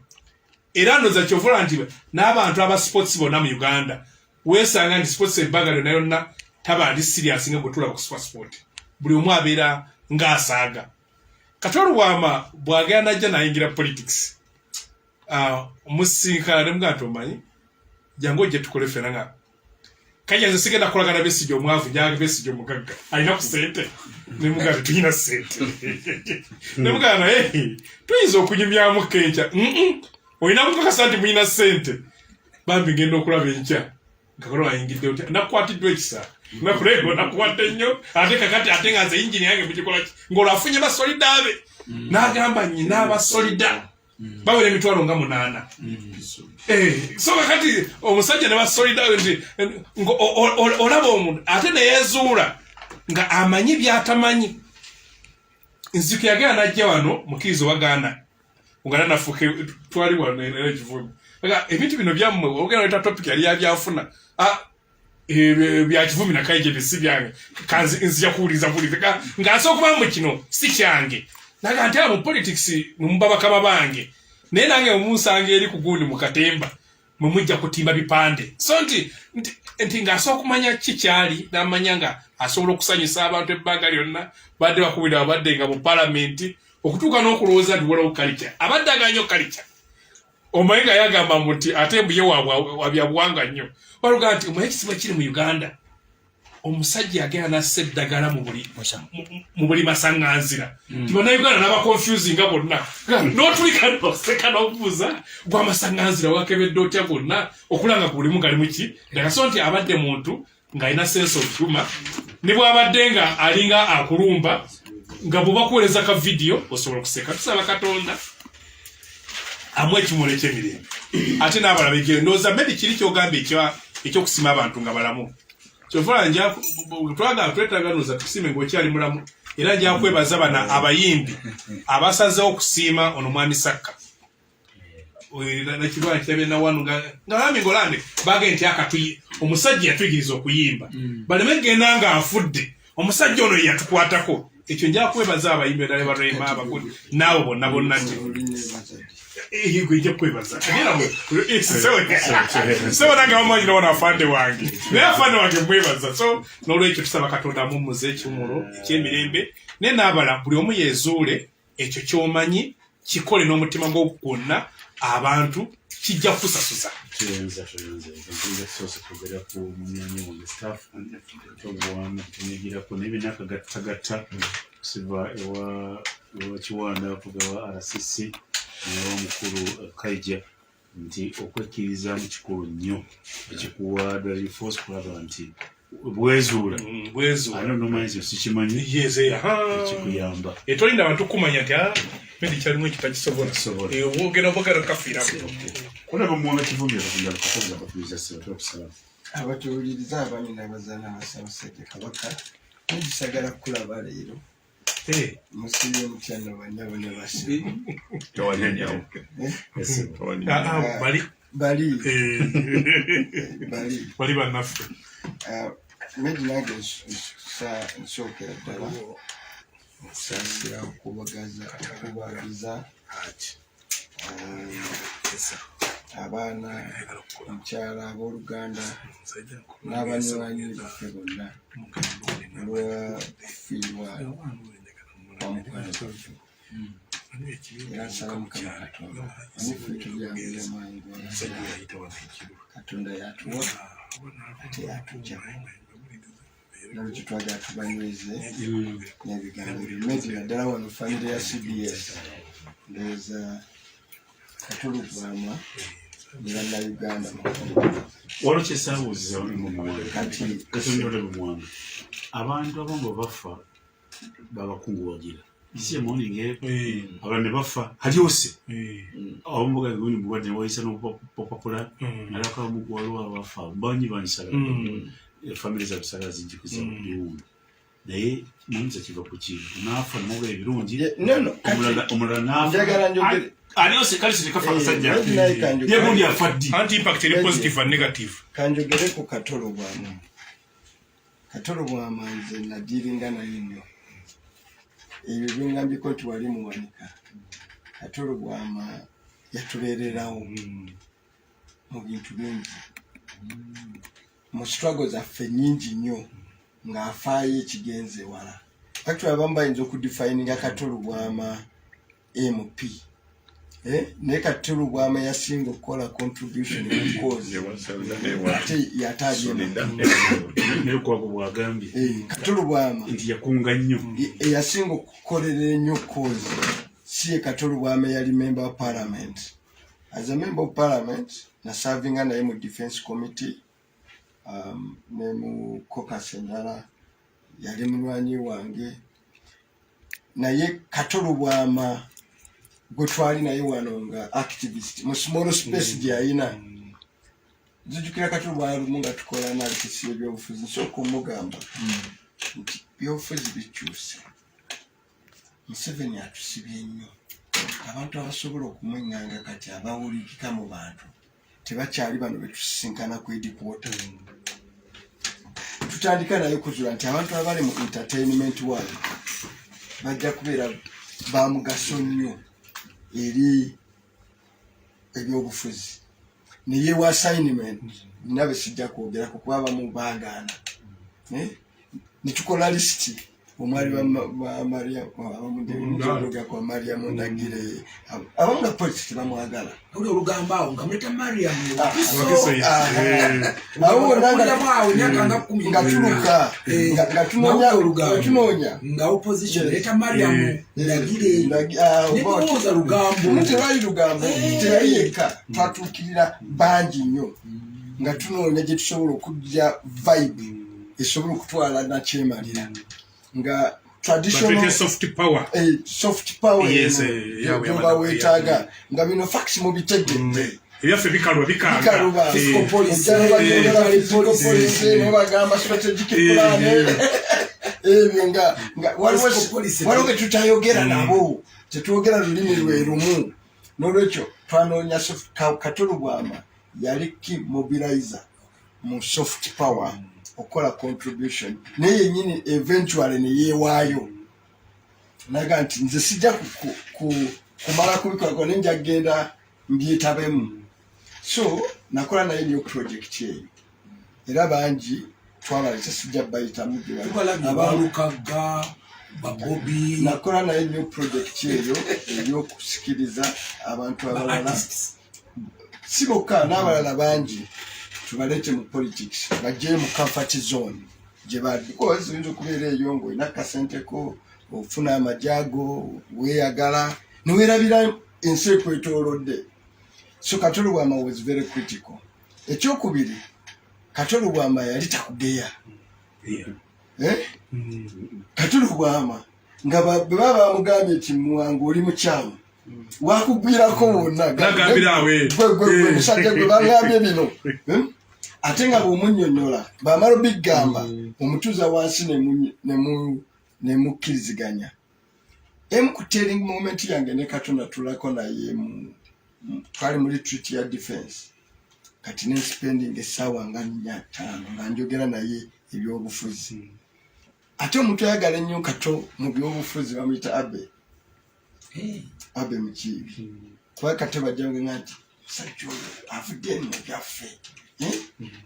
era ndoza kyovula nti n'abantu aba sports bonna mu Uganda weesanga nti sports ebbagalo nayo yonna taba ali serious nga bwetulaba ku sport buli omu abeera ng'asaaga Katolwama bw'agenda najja n'ayingira politics omusinkana ne mugamba tomanyi jangu ojje tukole ffena nga kajja nze sigenda kulagana Besigye omwavu njaga Besigye omugagga alina ku ssente ne mugamba tulina ssente ne mugamba tuyinza okunyumyamu kenkya olina kukakasa nti mulina ssente bambi ngenda okulaba enkya nga kola wayingidde otya nakukwatiddwa ekisa nakulego nakuwadde nnyo ate kakati ate nga nze yingini yange mukikola ki ng'olwafunye basolida abe n'agamba nyina abasolida bawera emitwalo nga 8 so kakati omusajja ne basolida nti olaba omuntu ate ne yeezuula nga amanyi byatamanyi nziku yagenda najja wano mukirizo wagaana ungana nafuke twali wano era ekivumi ebintu bino byammwe ogenda oleta topic yali yabyafuna bya kivumi na KAIJA bisi byange kanzi nzija kuwuliza ng'asooka okubamu kino si kyange naga nti mu politics mubabakama bange naye nange omunsanga eri ku gundi mu katemba mwe mujja kutimba bipande so nti ng'asooka okumanya kikyali n'amanya nga asobola okusanyusa abantu ebbanga lyonna badde bakubira abadde nga mu palamenti okutuuka n'okulowooza nti waliwo kalica abadde aganya kalica omanyi nga yagamba nti ate mbuye wabyabuwanga nnyo baluga nti omanyi ekisiba kiri mu Uganda omusajja yagenda nassa eddagala mu buli masaŋŋanzira ti bannayuganda n'abakonfusinga bonna n'otulika noseka n'obuuza gw'amasaŋŋanzira wakebedde otya gonna okulanga ku bulimu galimu ki ndagaso nti abadde muntu ng'alina sense of humor ne bw'abadde nga alinga akulumba nga bw'obakuweereza ka vidiyo osobola okuseka tusaba Katonda amu ekimuli eky'emirembe ate n'abalala ndowooza maybe kiri kyogamba ekyokusima abantu nga balamu kyovula twagala twetaganuza tusime ng'okyali mulamu era nja kwebaza bana abayimbi abasazeewo okusiima ono mwami Sakka nakirwala kirabe na wanu nga bambi ngolande bagende nti akatuyi omusajja yatuyigiriza okuyimba baleme genda nga afudde omusajja ono yatukwatako ekyo nja kwebaza abayimbi era barema abakulu naawe bonna nti gwe kwebaza sewe nange bamanyi nawo n'afande wange naye afande wange mwebaza so n'olwekyo tusaba Katonda mummuze ekimuro eky'emirembe naye n'abala buli omu yeezuule ekyo ky'omanyi kikole n'omutima gw'ogwonna abantu kijja kusasuza tuyenza soose kugera ku munyanyi wange staff LUBWAMA tunyigirako n'ebinakagattagatta kusiba ewa Kiwanda avuga wa RCC n'omukulu KAIJA nti okwekkiriza mu kikulu nnyo ekikuwa dali force kulaba nti bwezuula ano nomanyi sikimanyi ekikuyamba etolinda abantu kumanya nti mendi kyalimu ekitakisobola wogera kafiira kuna bamuwanga kivumira kugenda kukoza bakuliza sebo tukusala abatuuliriza abaami n'abazaana abasabasajja kabaka negisagala kulaba leero musibye mutyano banyabo ne basi bali bannaffe medi nange nsookera ddala okusaasira okubagiza abaana omukyala abooluganda n'abanywanyi baffe bonna olwafiirwa omukwano gwaffe era nsaba mukama katonda anife tubyangire maanyi katonda yatuwa ate yatujja nolwekyo twagala tubanyweze n'ebigambo bimezi naddala wano famire ya CBS ndowooza katolugwama Uganda waliwo kyesaabuuziza katondole bumwami abantu abamu bafa babakunguwagira isi emoni ngeko abantu ne bafa halyose abamu bagambye bulwadde ne wayisa n'obupapula nalakamu waliwo abafa bangi banisala famire za bisala zinjikuza biwundu naye muyinza kiva ku kintu naafa nemwoga ebirungi omulala naafa aliose kalisi likafa kasajja yegundi afaddi anti impact eri positive and negative kanjogere ku katolo bwama nze nadiringa naye nnyo ebyo byengambiko nti wali muwanika katolo bwama yatubeererawo mu bintu bingi mu struggle zaffe nnyingi nnyo ng'afaayo ekigenze wala actually abamu bayinza okudefininga katolo bwama MP naye katolo bwama yasinga okukola contribution cause ate nekwabo bwagambye katolo bwama nti yakunga nnyo yasinga okukolera ennyo cause si ye katolo bwama yali member of parliament as a member of parliament nasavinga naye mu defense committee ne mu caucus endala yali munywanyi wange naye katolo bwama gwe twali naye wano nga activist mu small space gyayina nzijukira katolo bwama lumu nga tukola analysis y'ebyobufuzi nsooka omugamba nti byobufuzi bikyuse Museveni atusibye nnyo abantu abasobola okumwenganga kati abawulikika mu bantu tebakyali bano betusisinkana ku edikwota tutandika naye kuzula nti abantu abali mu entertainment world bajja kubeera bamugaso nnyo eri ebyobufuzi naye wa assignment nina besijja kwogerako kuba abamu baagaana netukola lisiti omwali bamariamujoga kwa mariamu ndagire abamu nga polisi tebamwagala uli olugamba awo nga muleta mariamu awo nga tunoonya nga opposition leta mariamu ndagire nemuwooza lugambo tewali lugambo tewali yekka twatuukirira bangi nnyo nga tunoonya gye tusobola okujja vibe esobola okutwala nakyemalira nga traditional soft power yes wetaaga nga bino facts mu bitegedde ebyaffe bikaluba fiscal policy bagamba strategic plan ebyo nga waliwo ge tutayogera nabo tetwogera lulimi lwe lumu n'olwekyo twanoonya katolo bwama yali key mobilizer mu soft power okola contribution naye yennyini eventually neyeewaayo naga nti nze sijja kumala kubikolako naye nja kgenda mbyetabemu so nakola naye niyo project eyo era bangi twabalesa sijja bayitamu abalukaga babobi nakola naye niyo project eyo ey'okusikiriza abantu abalala si bokka n'abalala bangi tubalete mu politics bajje mu comfort zone gye bali because oyinza okubeera eyo ng'olina kasenteko ofuna amajago weeyagala neweerabira ensi ekwetoolodde so katolo bwama was very critical ekyokubiri katolo bwama yali takugeya katolo bwama nga bwe baba bamugambye nti muwanga oli mukyamu wakugwirako wonna gagambira awe musajja gwe bangambye bino atenga bw'omunnyonnyola bamala bigamba omutuuza wansi ne mukkiriziganya ku telling moment yange ne Katonda tulako naye twali muri treat ya defense kati ne spending essaawa nga 5 nga njogera naye ebyobufuzi ate omuntu ayagala ennyo Kato mu byobufuzi bamuyita abe mukiibi kuba Kato bajjange nti sajja avudde mu byaffe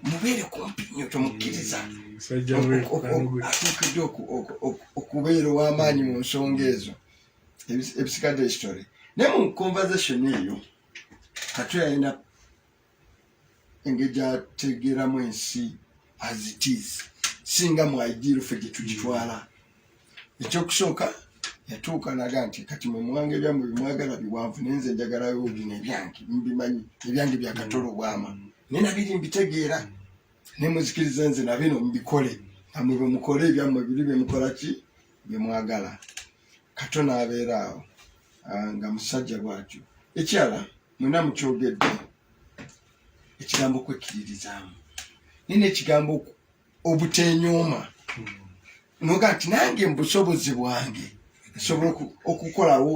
mubeere kumpi nnyo tomukkiriza atuukidde okubeera ow'amaanyi mu nsonga ezo ebisigadde history naye mu conversation eyo Kato yalina engeri gyategeeramu ensi as it is singa mu ideal ffe gye tugitwala ekyokusooka yatuuka naga nti kati mwe muwanga ebyammwe bimwagala biwanvu naye nze njagalayo bino ebyange mbimanyi ebyange bya Kato LUBWAMA naye nabiri mbitegeera ne muzikiriza nze na bino mbikole amwe bwe mukole ebyammwe biri bye mukola ki bye mwagala Kato n'abeera awo nga musajja bw'atyo ekyala mwena mukyogedde ekigambo kwekkiririzaamu nina ekigambo obutenyooma noga nti nange mu busobozi bwange nsobola okukolawo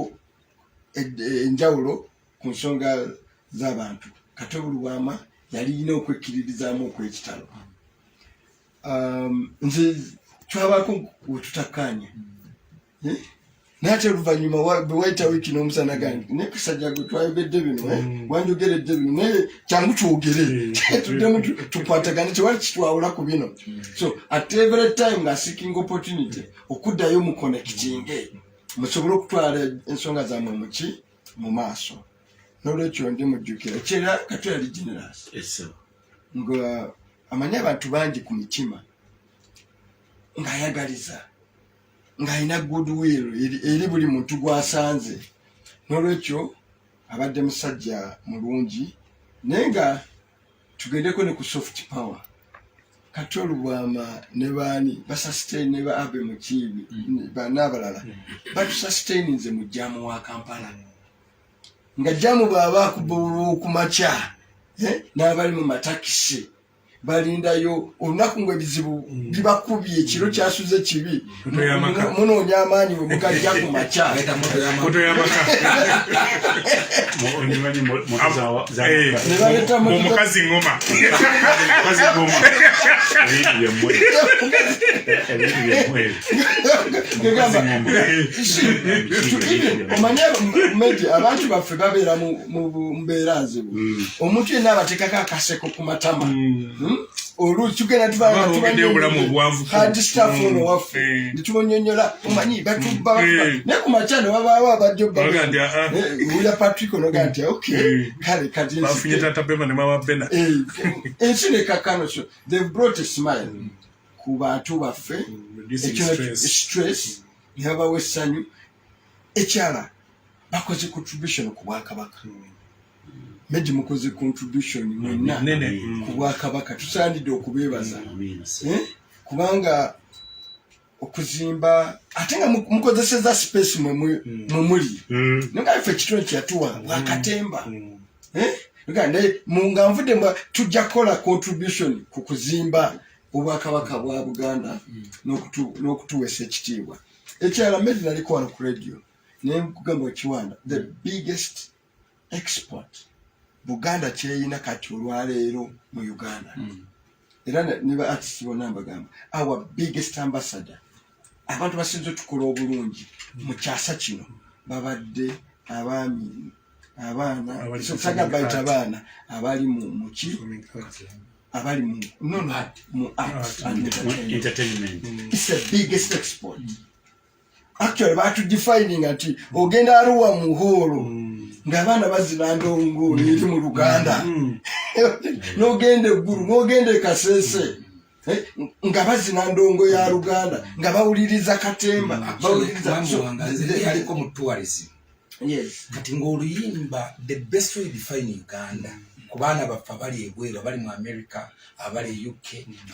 enjawulo ku nsonga z'abantu Kato LUBWAMA yalina okwekkiririzaamu okw'ekitalo nze twabaako wetutakkaanya nate oluvannyuma bwe wayitawo kino omusana gange naye kasajja gwe twayogedde bino wanjogeredde bino naye kyangu twogere tuddemu tukwatagane tewali kitwawula ku bino so at every time nga seeking opportunity okuddayo mu connectinge musobole okutwala ensonga zammwe muki mu maaso n'olwekyo ndi mujjukira kyera Kato yali generous nga amanyi abantu bangi ku mitima ng'ayagaliza ng'alina goodwill eri buli muntu gw'asanze n'olwekyo abadde musajja mulungi naye nga tugendeko ne ku soft power Kato LUBWAMA ne baani basustain ne ba abe mukiibi n'abalala batusustaininze mu jjaamu wa Kampala nga jjaamu bw'aba kumakya n'abali mu matakisi balindayo olunaku ng'ebizibu bibakubye ekiro kyasuze kibi munoonya amaanyi bwe mugajja ku makya omukazi ngoma omanye medi abantu baffe babeera mu mbeera nzibu omuntu yenna abateekako akaseko ku matama olukigenda tubaatubaaddistaffe ono waffe netubonyonyola omanyi batubba naye ku makya ne wabaawo abajja obbaulya Patrick onoga nti kale kati ensi nekakano so they've brought a smile ku bantu baffe stress ne babawo essanyu ekyala bakoze contribution ku Bwakabaka meji mukoze contribution mwenna ku Bwakabaka tusaanidde okubeebaza kubanga okuzimba ate nga mukozeseza space mwe muli nga ife ekitonde kyatuwa Bwakatemba nga nvudde tujja kukola contribution ku kuzimba Obwakabaka bwa Buganda n'okutuweesa ekitiibwa ekyala meji naliko wano ku radio naye nkugamba Kiwanda the biggest export Buganda kyeyina kati olwaleero mu Uganda era niba artist bonna mbagamba our biggest ambassador abantu basinze tukola obulungi mu kyasa kino babadde abaami abaana saga bayita abaana abali mu ki abali mu art and entertainment it's the biggest export actually batu defining ati ogenda aruwa mu holo ng'abaana bazina ndongo eri mu Luganda n'ogenda eggulu n'ogenda e Kasese nga bazina ndongo ya Luganda nga bawuliriza Katemba bawuliriza aliko mu tourism kati ng'oluyimba the best way define Uganda ku baana baffe abali ebweru abali mu America abali UK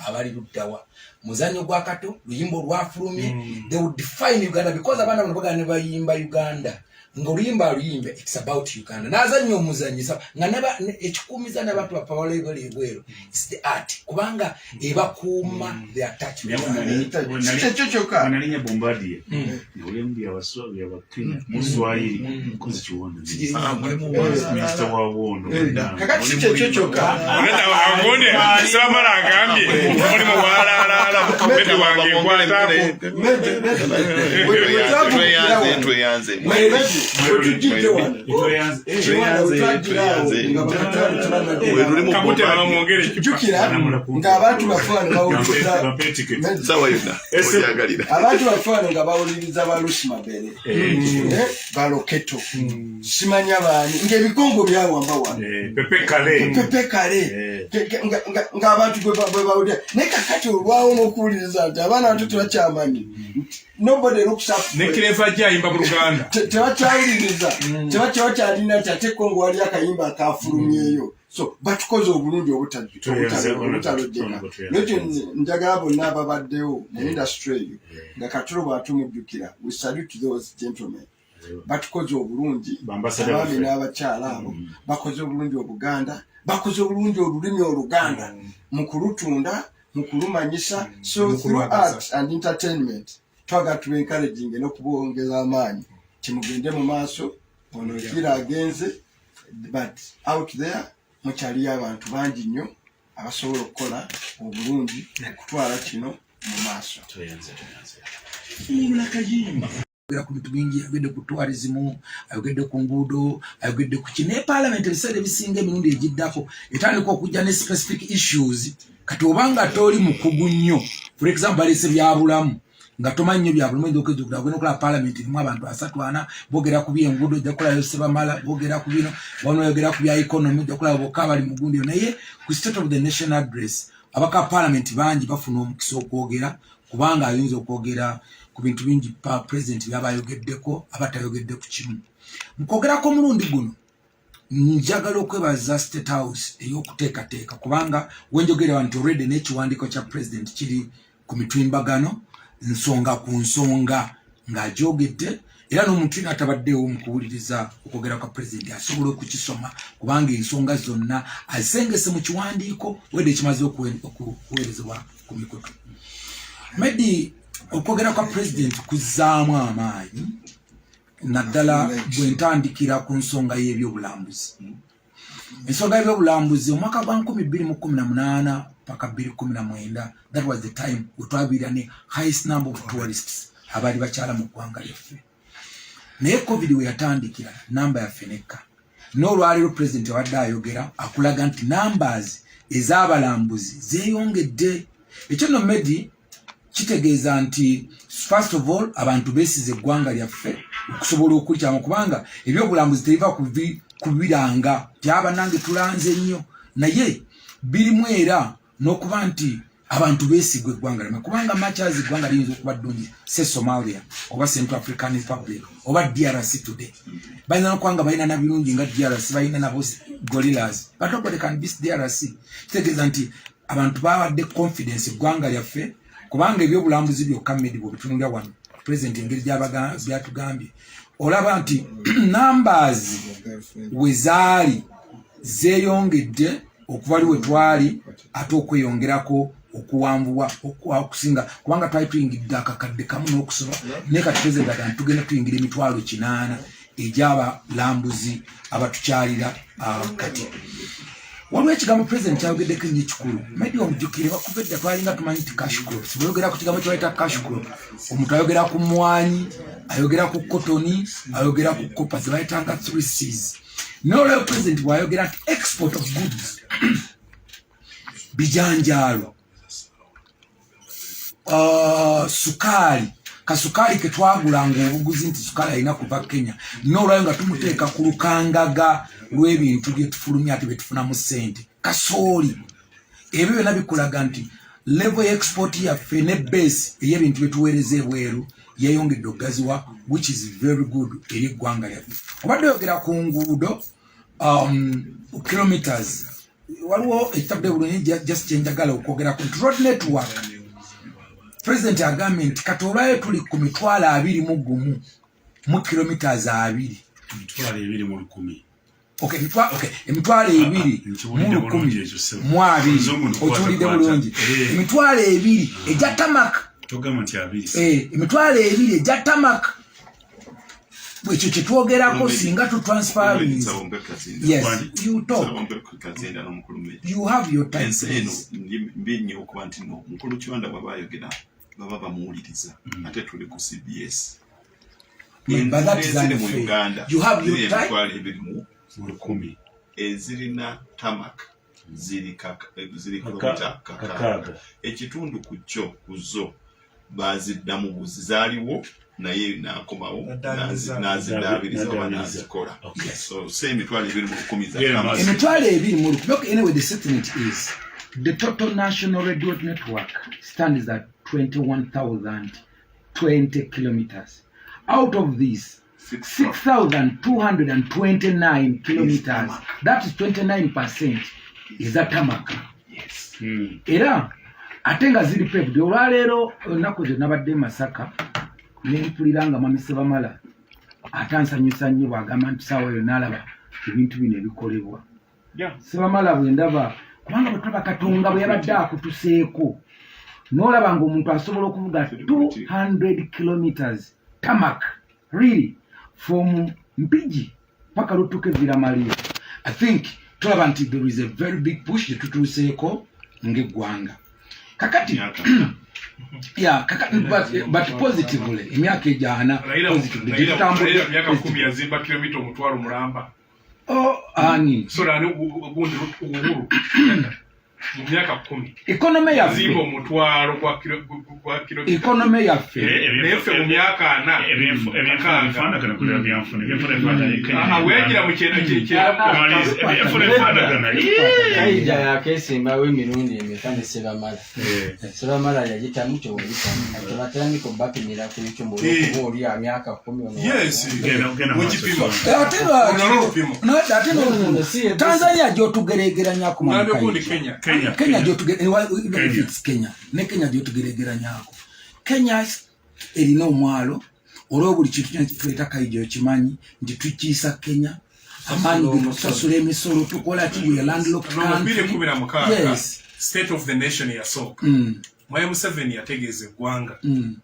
abali luddawa muzanyo gwa Kato luyimbo lwafulumye they would define Uganda because abaana bano bagana ne bayimba Uganda ngoluyimba luyimbe it's about Uganda nazanyo omuzanyisa nga naba ekikumiza n'abantu bapawala ebweru it's the art kubanga ebakuuma the attachment chochoka nalinya bombardier ulembi abasobi abakenya muswahili kuzi chiwanda minister wa wono kakati chochoka onenda agone samara agambye muri mu walala beta wange kwatako tweyanze ng'abantu bafaana nga bawuliriza balusi mabere baloketo simanya baani ng'ebikongo byawamba wano pepe kale ng'abantu bwe bawulira naye kakati olwawo n'okuwuliriza nti abaana bato tebakyamanyi nobody looks up nekireva jayimba mu Luganda tebakyawuliriza tebakyalina nti ate kongo wali akayimba akafulumyeyo so batukoze obulungi obutalojjeka nekyo njagala bonna ababaddewo mu industry eyo nga Katulo bw'atumujjukira we salute those gentlemen batukoze obulungi abaami n'abakyala abo bakoze obulungi Obuganda bakoze obulungi olulimi Oluganda mu kulutunda mu kulumanyisa so through art and entertainment twaga tu encouraging n'okubongeza amaanyi kimugende mu maaso ono kira agenze but out there mukyali abantu bangi nnyo abasobola okukola obulungi okutwala kino mu maaso ku bintu bingi agende ku tourism agende ku nguudo agende ku kine parliament ebiseera ebisinga emirundi egiddako etandika okujja ne specific issues kati obanga toli mukugu nnyo for example alese byabulamu nga tomanyi byabulamu ndokezo agenda okola parliament mu abantu 3-4 bogera ku byenguudo jakola yoseba mala bogera ku bino wano yogera ku bya economy jakola bokabali mugundi naye ku state of the nation address abaka parliament bangi bafuna omukisa okwogera kubanga ayinza okwogera ku bintu bingi pa president byabayogeddeko abatayogedde ku kimu mukogerako mulundi guno njagala okwebaza state house ey'okuteekateeka kubanga wenjogera wantu already n'ekiwandiiko kya president kiri ku mitwimbagano nsonga ku nsonga ng'agyogedde era n'omuntu yina atabaddewo mu kuwuliriza okwogera kwa president asobola okukisoma kubanga ensonga zonna azisengese mu kiwandiiko wedde ekimaze okuweerezebwa ku mikutu maybe okwogera kwa president kuzzaamu amaanyi naddala bwentandikira ku nsonga y'ebyobulambuzi ensonga y'ebyobulambuzi omwaka gwa 2018 paka 2019 that was the time wetwabiira ne highest number of tourists abaali bakyala mu ggwanga lyaffe naye covid we yatandikira namba yaffe nekka n'olwaleero president wadde ayogera akulaga nti numbers ez'abalambuzi zeeyongedde ekyo nno medi kitegeeza nti first of all abantu beesize eggwanga lyaffe okusobola okulikyama kubanga ebyobulambuzi tebiva kubiranga tyaba nange tulanze nnyo naye birimu era n'okuba nti abantu beesigwa eggwanga lyaffe kubanga machazi eggwanga liyinza okuba ddungi se Somalia oba Central African Republic oba DRC today balina n'okubanga balina na birungi nga DRC balina nabo gorillas but nobody can beat DRC kitegeeza nti abantu bawadde confidence eggwanga lyaffe kubanga ebyobulambuzi byokka mmedi bwebitunulira wano president engeri byatugambye olaba nti numbers wezaali zeeyongedde okuva liwe twali ate okweyongerako okuwanvuwa okusinga kubanga twali tuyingidde akakadde kamu n'okusoba naye kati president agamba tugenda tuyingira emitwalo 8 egy'abalambuzi abatukyalira kati waliwo ekigambo president kyayogeddeko ennyo ekikulu maybe omujjukire bakubedda twalinga tumanyi nti cash crops bweyogera ku kigambo kyewayita cash crop omuntu ayogera ku mmwanyi ayogera ku kotoni ayogera ku kopa zebayitanga 3 C's n'olweyo president bwayogera nti export of goods bijanjaalo sukaali kasukaali ketwagulanga obuguzi nti sukaali alina kuva Kenya n'olwayo nga tumuteeka ku lukangaga lw'ebintu byetufulumya ati betufunamu ssente kasooli ebyo byonna bikulaga nti level export yaffe ne base ey'ebintu byetuweereza ebweru yeyongedde okugaziwa which is very good eri eggwanga lyaffe obadde oyogera ku nguudo kilometers waliwo ekitabudde bulungi just kyenjagala okwogera ku nti road network president agambye nti kati olwayo tuli ku 21 mu kilometers 2 Emitwalo 2 mu 10. Okay, emitwalo 2 mu 10 mu 2 otulide bulungi. Emitwalo 2 ejja tamaka. Togamba nti 2. Emitwalo 2 ejja tamaka. Bwekyo kyetwogerako singa tu transfer. Yes, you talk. You have your time. Mbinyi okuba nti no mukulu Kiwanda baba ayogera baba bamuwuliriza ate tuli ku CBS. But that is mu Uganda. You have your time. Mu 10 ezirina tamak ziri kilomita kakaga. Ekitundu ku kyo kuzo baziddamu buzizaaliwo naye nakomawo naziddaabiriza oba nazikola. So say emitwalo 2 mu 10 za tamak. Emitwalo 2 mu 10. Anyway, the statement is the total national radio network stands at 21,020 kilometers. Out of these, 6,229 kilometers, that is 29%, is a tamak. Yes. Era atenga ziri pep de olwaleero nako ze nabadde Masaka nempuliranga Mami Sebamala atansanyusa nnyo bwagamba nti saawa eyo nalaba ebintu bino ebikolebwa. Sebamala bwe ndaba kubanga bwe tulaba Katonda bwe yabadde akutuseeko n'olaba ng'omuntu asobola okuvuga 200 kilometers tamak, really, from Mpigi paka lutuke Viramaliya. I think tulaba nti there is a very big push gyetutuuseeko ng'eggwanga. Kakati yeah, but positively emyaka ejaana positively ditambulira emyaka 10 yazimba kilomita omutwalo mulamba. Ani so ni ugundi uhuru mu myaka 10 economy ya zimba omutwalo kwa kilomita economy ya nefe mu myaka 4 ebifana kana kulira byanfuna byafuna awegira mu kintu KAIJA yakesimba w'emirundi emikande Sebamala yagitamu kyo wabitamu abatandika okubakinira ku ekyo mu oli myaka 10. yes mukipimo atero Tanzania gyotugeregeranya ku Kenya Kenya ne Kenya gyotugeregeranyako. Kenya erina omwalo olwo buli kintu kyetuleta KAIJA okimanyi nti tukiisa Kenya amaanyi tusasula emisolo tukola we landlocked country. Yes. State of the nation yasooka Mwai Museveni yategeeza eggwanga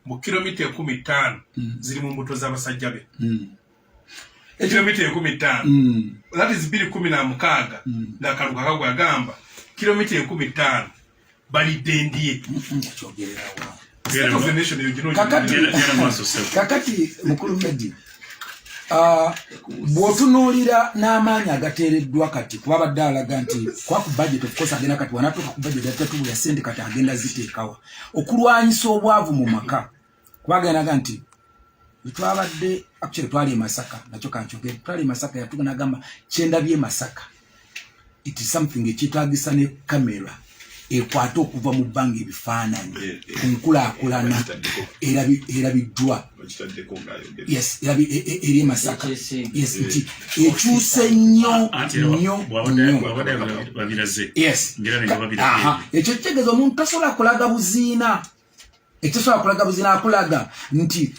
mu kilomita 15 ziri mu mbuto z'abasajja be. Kilomita 15 that is 216 ng'akaluga kagwa agamba kilomita 15 balidendye kyogererawa. State of the nation kakati mukulu Medi bw'otunuulira n'amaanyi agateereddwa kati kuba badde alaga nti kwa ku budget of course agenda kati wanatuuka ku budget atatubuya ssente kati agenda ziteekawa okulwanyisa obwavu mu maka kuba agendaga nti twabadde actually twali e Masaka nakyo kankyogere twali e Masaka yatuganagamba kyendabye Masaka it is something ekyetaagisa ne kamera ekwata okuva mu bbanga ebifaananyi ku nkulaakulana erabiddwa. Yes, eri Masaka. Yes, ekyuse nnyo. Yes. Ekyo kitegeeza omuntu tasobola kulaga buziina. Ekitasobola kulaga buziina akulaga nti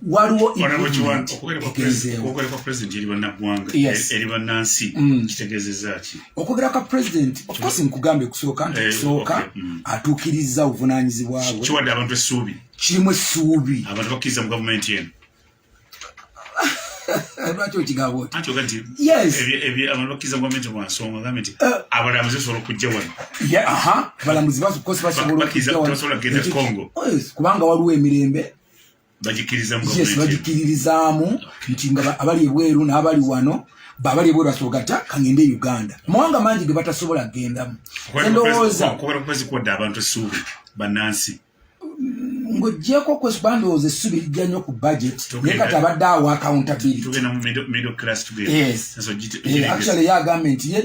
waliwo okwogera kwa president eri bannagwanga eri bannansi kitegeezezza ki? Okwogera kwa president of course nkugambe kusooka nti kusooka atuukiriza obuvunaanyizibwa bwe kiwadde abantu essuubi kirimu essuubi abantu bakkiriza mu gavumenti eno lwaki okigamba oti anti oga nti abantu bakkiriza mu gavumenti mu nsonga agambe nti abalamuzi basobola okujja wano abalamuzi basobola kugenda Congo kubanga waliwo emirembe bagikiririzaamu nti nga abali ebweru n'abali wano babali ebweru basobola gata kangende Uganda mawanga mangi ge batasobola kugendamu. Ndowooza kuwadde abantu essuubi bannansi ng'oggyeko kwesubandowooza essuubi lijja nnyo ku budget naye kati abadde awo accountability. Tugenda mu middle class together. Yes. Actually yagambye nti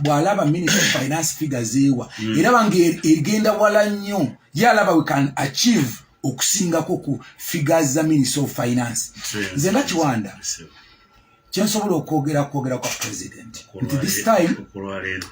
bw'alaba Ministry of Finance figures ewa eraba ng'egenda wala nnyo ye alaba we can achieve okusingako ku figures za Ministry of Finance. Nze nga Kiwanda kyensobola okwogera kwa president nti this time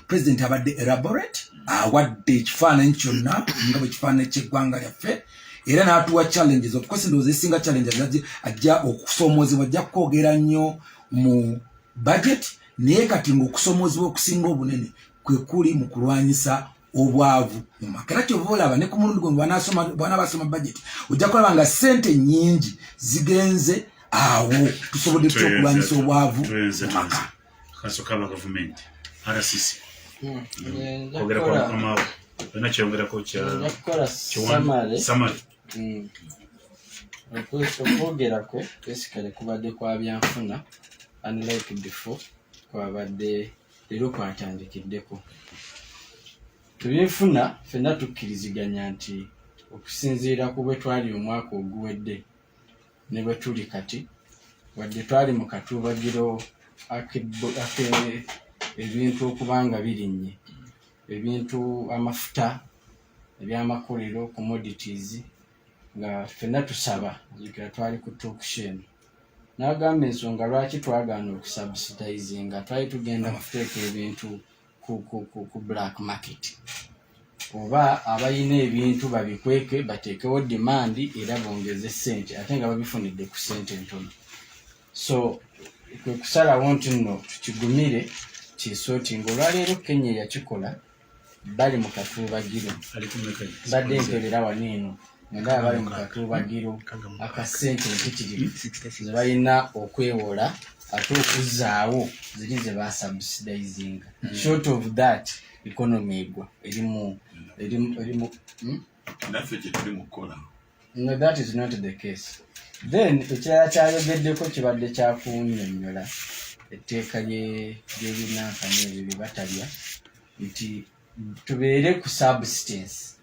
president abadde elaborate awadde ekifaananyi kyonna nga bwe kifaananyi ky'eggwanga lyaffe era n'atuwa challenges of course ndowooza esinga challenges ajja okusoomoozebwa ajja kwogera nnyo mu budget naye kati ng'okusomoozebwa okusinga obunene kwe kuli mu kulwanyisa obwavu mu maka. Era kyova olaba ne ku mulundi gwe bwana basoma budget ojja kulaba nga ssente nnyingi zigenze awo tusobodde tutya okulwanyisa obwavu mu maka. Kasokaba gavumenti RCC ogera kwa mukamawo olina kyongerako kya samale okwogerako basically kubadde kwa byanfuna unlike before kwabadde leero kwatandikiddeko. Tubinfuna ffenna tukkiriziganya nti okusinziira ku bwe twali omwaka oguwedde ne bwe tuli kati wadde twali mu katuubagiro ebintu okubanga birinnye ebintu amafuta ebyamakolero commodities nga ffenna tusaba zikira twali ku talkshow n'agamba ensonga lwaki twagaana okusubsidizinga twali tugenda kuteeka ebintu ku black market oba abayina ebintu babikweke bateekewo demand era bongeze ssente ate nga babifunidde ku ssente ntono. So kwe kusalawo nti nno tukigumire kisooti ng'olwaleero Kenya yakikola bali mu katuubagiro badde enkeberera waneeno nga bali mu katuubagiro akasente empitirivu ze balina okwewola ate okuzzaawo ziri ze basubsidizinga. Short of that economy egwa erimu naffe kye tuli mu kukola. No, that is not the case. Then ekirala kyayogeddeko kibadde kyakunnyonnyola etteeka ly'ebinankani ebyo bye batalya nti tubeere ku substance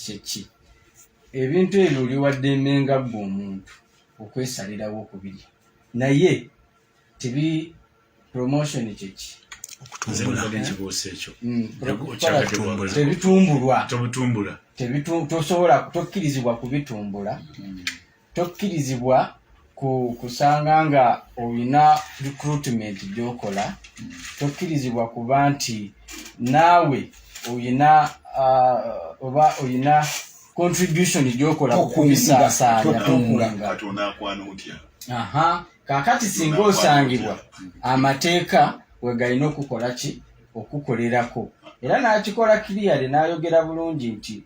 kyeki ebintu ebyo oli wadde emenga gwe omuntu okwesalirawo okubirya naye tebi promotion kyeki tebitumbulwa tosobola tokkirizibwa kubitumbula tokkirizibwa kusanga nga olina recruitment gy'okola tokkirizibwa kuba nti naawe oyina oba oyina contribution gy'okola kukumisaasaanya. Kaakati singa osangibwa amateeka we galina okukola ki okukolerako era n'akikola clearly n'ayogera bulungi nti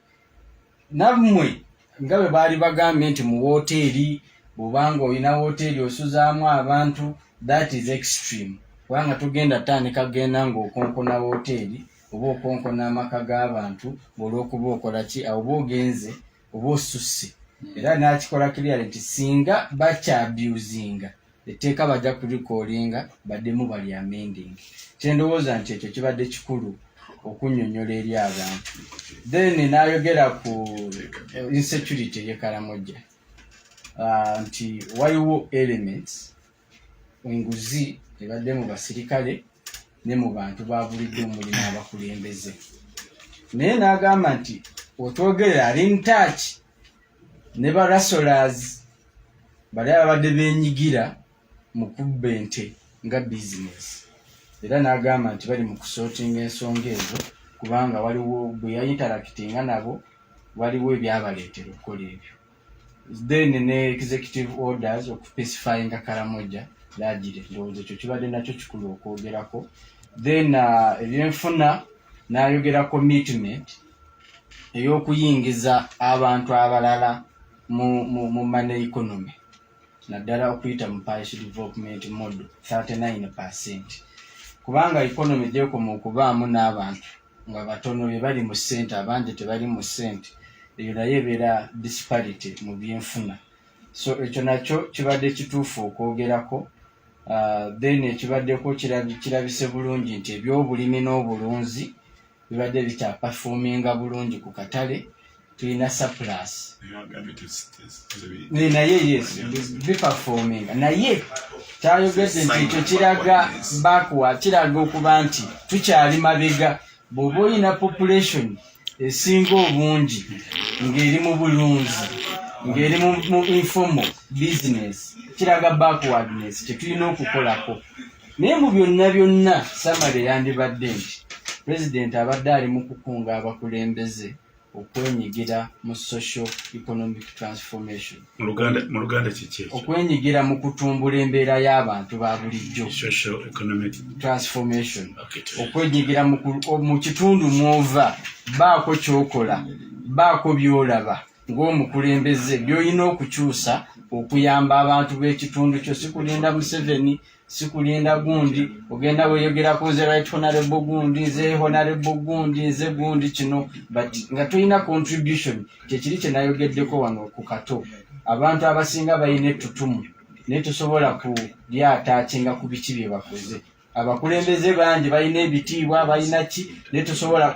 nammwe nga bwe baali bagambye nti mu wooteeri bw'obanga olina wooteeri osuzaamu abantu that is extreme kubanga tugenda tandika genda ng'okonkona wooteeri oba okonkona amaka g'abantu olw'okuba okola ki awo oba ogenze oba osusse era n'akikola clearly nti singa bakyabusinga etteeka bajja kulikolinga baddemu bali amending. Kyendowooza nti ekyo kibadde kikulu okunnyonnyola eri abantu. Then n'ayogera ku insecurity ey'Ekaramojja nti waliwo elements enguzi ebadde mu basirikale ne mu bantu ba bulijjo omuli n'abakulembeze naye n'agamba nti otwogerera ali ntouch ne ba rustlers bali abadde beenyigira mu kubba ente nga business era n'agamba nti bali mu kusootinga ensonga ezo kubanga waliwo bwe yayinterakitinga nabo waliwo ebyabaleetera okukola ebyo. Then ne executive orders okuspecifyinga Karamojja laagire ndowooza ekyo kibadde nakyo kikulu okwogerako. Then ebyenfuna n'ayogera commitment ey'okuyingiza abantu abalala mu money economy naddala okuyita mu parish development model 39% kubanga economy gyekoma okubaamu n'abantu nga batono be bali mu ssente abangi tebali mu ssente eyo naye ebeera disparity mu byenfuna. So ekyo nakyo kibadde kituufu okwogerako. Then ekibaddeko kirabise bulungi nti ebyobulimi n'obulunzi bibadde bikyaperforminga bulungi ku katale tulina surplus naye yes biperforminga naye kyayogedde nti ekyo kiraga backward kiraga okuba nti tukyali mabega bw'oba olina population esinga obungi ng'eri mu bulunzi ng'eri mu informal business kiraga backwardness tetulina okukolako. Naye mu byonna samale yandibadde nti president abadde ali mu kukunga abakulembeze okwenyigira mu social economic transformation. Mu Luganda kiki? Okwenyigira mu kutumbula embeera y'abantu ba bulijjo. Social economic transformation. Okwenyigira mu kitundu mwova baako kyokola, baako byolaba ng'omukulembeze by'olina okukyusa okuyamba abantu b'ekitundu kyo. Sikulinda Museveni, sikulinda gundi, ogenda weeyogerako nze right honorable gundi, nze honorable gundi, nze gundi kino, but nga tolina contribution. Kyekiri kye nayogeddeko wano ku KATO. Abantu abasinga balina ettutumu naye tosobola kulyataakinga ku biki bye bakoze. Abakulembeze bangi balina ebitiibwa, balina ki, naye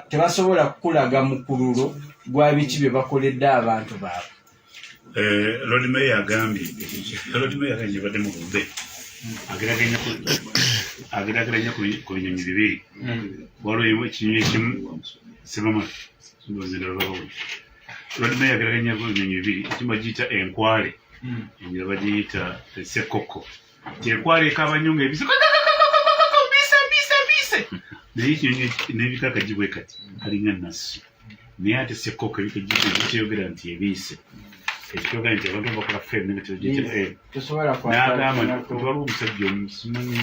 tebasobola kukulaga mukululo gwa biki bye bakoledde abantu baabwe. Lord Mayor agambye badde mu bube ageraganya ku binyonyi bibiri. Waliwo ekinyonyi ekimu sibama Lord Mayor ageraganya ku binyonyi bibiri, ekimu bagiyita enkwale, endala bagiyita sekoko. Enkwale ekabanya nga ebise naye ekinyonyi n'ebikaka gibwe kati kalinga nasu, naye ate sekoko ebikayogera nti ebiise. Ekyoga nti abantu bakola femme n'agamba nti waliwo omusajja omusimanyi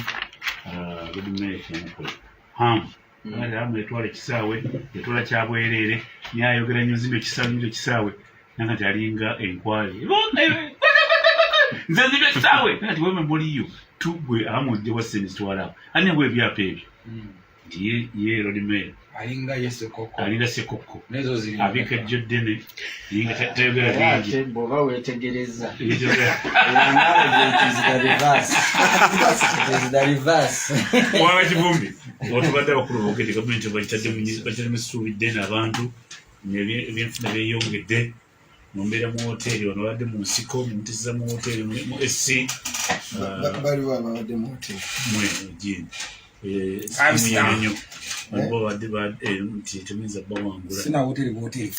Lord Mayor hamu yatwala ekisaawe, yatwala kyabwereere, naye ayogera nnyo nzimba ekisaawe nanga nti alinga enkwale. Nze nzimba ekisaawe nti weme muliyo tugwe amu ojjewa sente zitwalawo ani ngwe ebyapa ebyo nti ye Lord Mayor alinga sekoko abika ejjo ddene yinga tayogera bingi. Bw'oba weetegereza Mwana Kivumbi otubadde abakulu boogedde gavumenti bagitadde mu ssuubi ddene abantu ebyenfuna beeyongedde mu mbeera mu hoteeri wano babadde mu nsiko mumutisiza mu hoteeri mu SC baliwo ababadde mu hoteeri mwegini nnyo nti temuyinza bawangula sina hoteeri hoteeri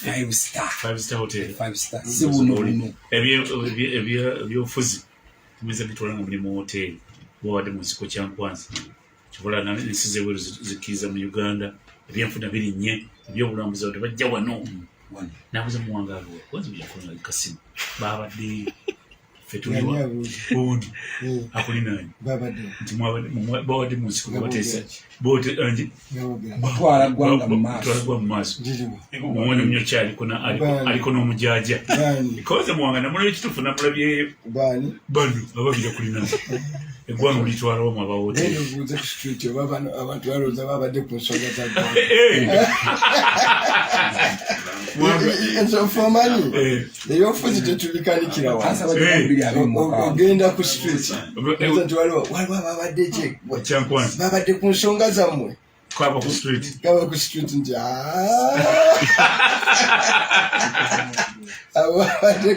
5-star hotel si buno ebyobufuzi temuyinza bitwala nga muli mu hoteeri babadde mu nsiko kyankwanzi kibula ensi zebweru zikkiriza mu Uganda ebyenfuna birinnye ebyobulambuzi abo tebajja wano nabuze muwangaaliwa wanzi byakola kasimu babadde fetuliwa bundi akulinaani nti babadde mu nsiko bateesa twala gwanga mu maaso omwana omunyoki aliko n'omujaaja koze muwanga namulabye ekituufu namulabye bano ababira kulinaani eggwanga mulitwala wamu abawoteeri abantu balooza babadde ku nsonga za ensonfa omanyi ebyobufuzi tetubikanikira ogenda ku street nti waliwo babadde ki babadde ku nsonga zammwe kaba ku street nti ababadde